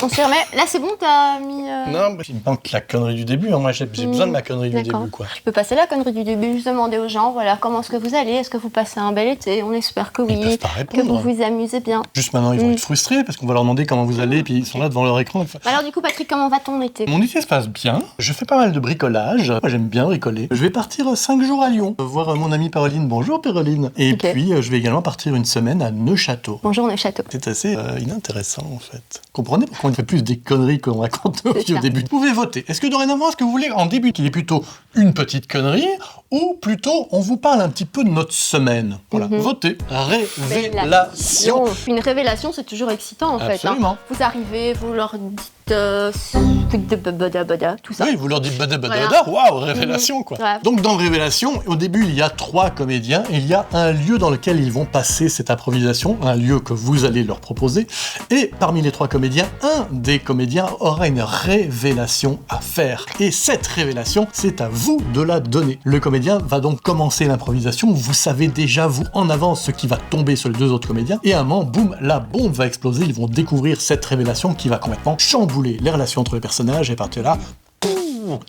confirme. Là, c'est bon, t'as mis... Non, il me manque la connerie du début. Hein. Moi, j'ai besoin de ma connerie du début, quoi. Je peux passer la connerie du début, juste demander aux gens, voilà, comment est-ce que vous allez? Est-ce que vous passez un bel été? On espère que Ils oui, peuvent pas que répondre. vous vous amusez bien. Juste maintenant, ils vont être frustrés parce qu'on va leur demander comment vous allez, et puis ils sont là devant leur écran. Alors du coup, Patrick, comment va ton été? Mon été se passe bien. Je fais pas mal de bricolage. Moi, j'aime bien bricoler. Je vais partir 5 jours à Lyon, voir mon amie Péroline. Bonjour Péroline. Et puis, je vais également partir une semaine à Neuchâteau. Bonjour Neuchâteau. C'est assez inintéressant, en fait. Comprenez pourquoi on fait plus des conneries qu'on raconte au début. Vous pouvez voter. Est-ce que dorénavant, est-ce que vous voulez en début qu'il y ait plutôt une petite connerie ou plutôt on vous parle un petit peu de notre semaine? Voilà, votez. Révélation. Une révélation, c'est toujours excitant en fait. Absolument. Hein. Vous arrivez, vous leur dites tout ça. Oui, vous leur dites waouh, révélation quoi. Ouais. Donc dans Révélation, au début il y a 3 comédiens, il y a un lieu dans lequel ils vont passer cette improvisation, un lieu que vous allez leur proposer, et parmi les 3 comédiens, un des comédiens aura une révélation à faire. Et cette révélation, c'est à vous de la donner. Le comédien va donc commencer l'improvisation, vous savez déjà vous en avance ce qui va tomber sur les 2 autres comédiens, et à un moment, boum, la bombe va exploser, ils vont découvrir cette révélation qui va complètement chambouler les relations entre les personnages, et partir là,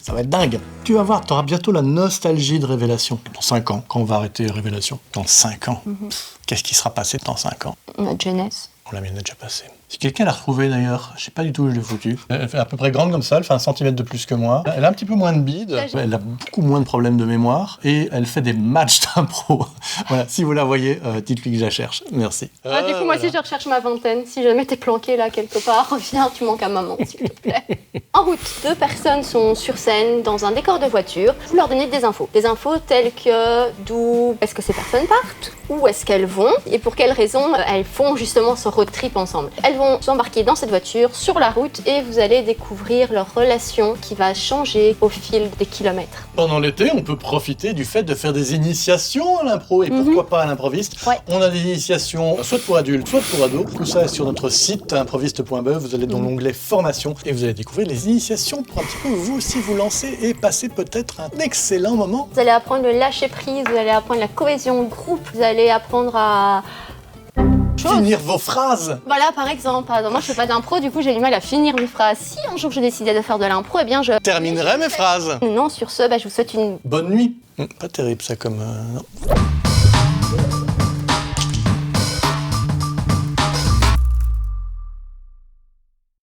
ça va être dingue. Tu vas voir, tu auras bientôt la nostalgie de Révélation. Dans 5 ans, quand on va arrêter Révélation. Dans 5 ans. Qu'est-ce qui sera passé dans 5 ans? Notre jeunesse. La mienne est déjà passée. Si quelqu'un l'a retrouvée d'ailleurs, je sais pas du tout où je l'ai foutue. Elle fait à peu près grande comme ça, elle fait 1 centimètre de plus que moi. Elle a un petit peu moins de bide, elle a beaucoup moins de problèmes de mémoire, et elle fait des matchs d'impro. Voilà, si vous la voyez, dites-lui que je la cherche. Merci. Du coup, moi aussi, je recherche ma vingtaine. Si jamais t'es planqué là quelque part, reviens, tu manques à maman, s'il te plaît. En route, 2 personnes sont sur scène dans un décor de voiture. Vous leur donnez des infos. Des infos telles que d'où est-ce que ces personnes partent, où est-ce qu'elles vont, et pour quelles raisons elles font justement ce road trip ensemble. Elles vont s'embarquer dans cette voiture sur la route et vous allez découvrir leur relation qui va changer au fil des kilomètres. Pendant l'été, on peut profiter du fait de faire des initiations à l'impro et pourquoi pas à l'improviste. Ouais. On a des initiations soit pour adultes, soit pour ados. Tout ça est sur notre site improviste.be. Vous allez dans l'onglet formation et vous allez découvrir les initiations pour un petit peu vous aussi vous lancer et passer peut-être un excellent moment. Vous allez apprendre le lâcher prise, vous allez apprendre la cohésion de groupe, vous allez apprendre à finir vos phrases. Voilà, par exemple. Moi, je fais pas d'impro, du coup, j'ai du mal à finir mes phrases. Si un jour je décidais de faire de l'impro, eh bien, je terminerai mes phrases. Non, sur ce, je vous souhaite une bonne nuit. Pas terrible ça comme... non.